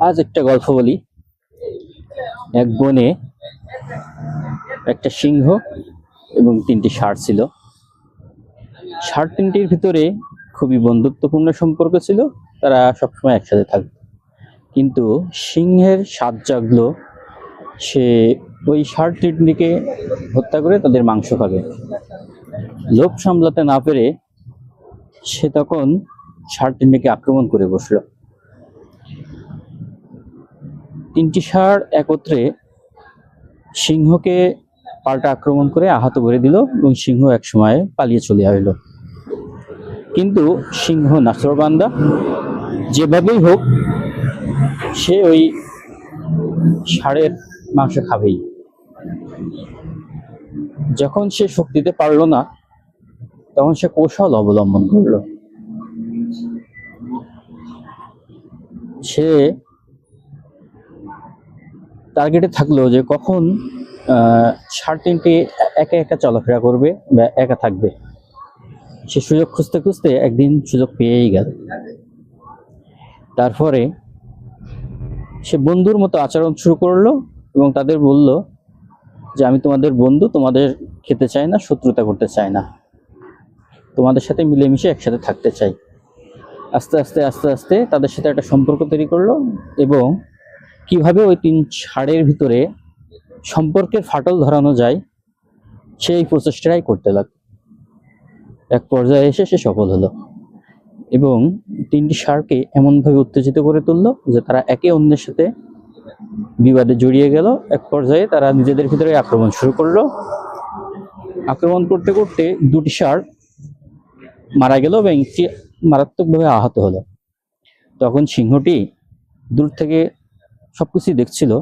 আজ একটা গল্প বলি। এক বনে একটা সিংহ এবং 3টি ষাঁড় ছিল। ষাঁড় 3টির ভিতরে খুবই বন্ধুত্বপূর্ণ সম্পর্ক ছিল। তারা সবসময় একসাথে থাকত। কিন্তু সিংহের স্বাদ জাগলো, সে ওই ষাঁড় 3টিকে হত্যা করে তাদের মাংস খাবে। লোভ সামলাতে না পেরে সে তখন ষাঁড় 3টিকে আক্রমণ করে বসলো। 3টি ষাঁড় একত্রে সিংহকে পাল্টা আক্রমণ করে আহত করে দিল এবং সিংহ এক সময় পালিয়ে চলে আসলো। কিন্তু সিংহ নাছোড়বান্দা, যেভাবেই হোক সে ওই ষাঁড়ের মাংস খাবেই। যখন সে শক্তিতে পারলো না, তখন সে কৌশল অবলম্বন করলো। সে টার্গেটে থাকলো যে কখন ষাঁড় 3টি একা একা চলাফেরা করবে বা একা থাকবে। সে সুযোগ খুঁজতে খুঁজতে একদিন সুযোগ পেয়েই গেল। তারপরে সে বন্ধুর মতো আচরণ শুরু করলো এবং তাদের বলল যে আমি তোমাদের বন্ধু, তোমাদের খেতে চাই না, শত্রুতা করতে চাই না, তোমাদের সাথে মিলেমিশে একসাথে থাকতে চাই। আস্তে আস্তে আস্তে আস্তে তাদের সাথে একটা সম্পর্ক তৈরি করলো এবং কিভাবে ওই 3 ষাঁড়ের ভিতরে সম্পর্কের ফাটল ধরানো যায় সেই প্রচেষ্টাই করতে লাগলো। এক পর্যায়ে এসে সে সফল হলো এবং 3টি ষাঁড়কে এমনভাবে উত্তেজিত করে তুললো যে তারা একে অন্যের সাথে বিবাদে জড়িয়ে গেল। এক পর্যায়ে তারা নিজেদের ভিতরে আক্রমণ শুরু করলো। আক্রমণ করতে করতে 2টি ষাঁড় মারা গেল এবং একটি মারাত্মকভাবে আহত হলো। তখন সিংহটি দূর থেকে সবকিছু দেখছিল।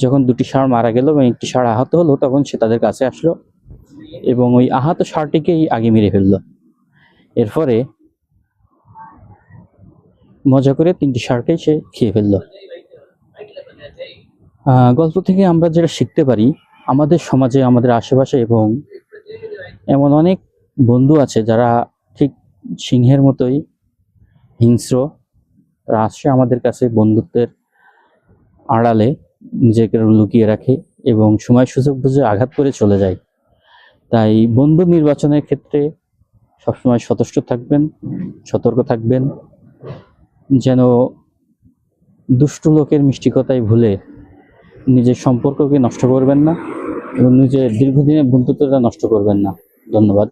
যখন 2টি ষাঁড় মারা গেল এবং একটি ষাঁড় আহত হলো, তখন সে তাদের কাছে আসলো এবং ওই আহত ষাঁড়টিকেই আগে মেরে ফেললো। এরপরে মজা করে 3টি ষাঁড়কেই সে খেয়ে ফেললো। গল্প থেকে আমরা যেটা শিখতে পারি, আমাদের সমাজে, আমাদের আশেপাশে এবং এমন অনেক বন্ধু আছে যারা ঠিক সিংহের মতোই হিংস্র। তারা আসে আমাদের কাছে বন্ধুত্বের আড়ালে নিজেকে লুকিয়ে রাখে এবং সময় সুযোগ বুঝে আঘাত করে চলে যায়। তাই বন্ধু নির্বাচনের ক্ষেত্রে সবসময় সতর্ক থাকবেন, সতর্ক থাকবেন, যেন দুষ্টু লোকের মিষ্টি কথায় ভুলে নিজের সম্পর্ককে নষ্ট করবেন না এবং নিজের দীর্ঘদিনের বন্ধুত্বটা নষ্ট করবেন না। ধন্যবাদ।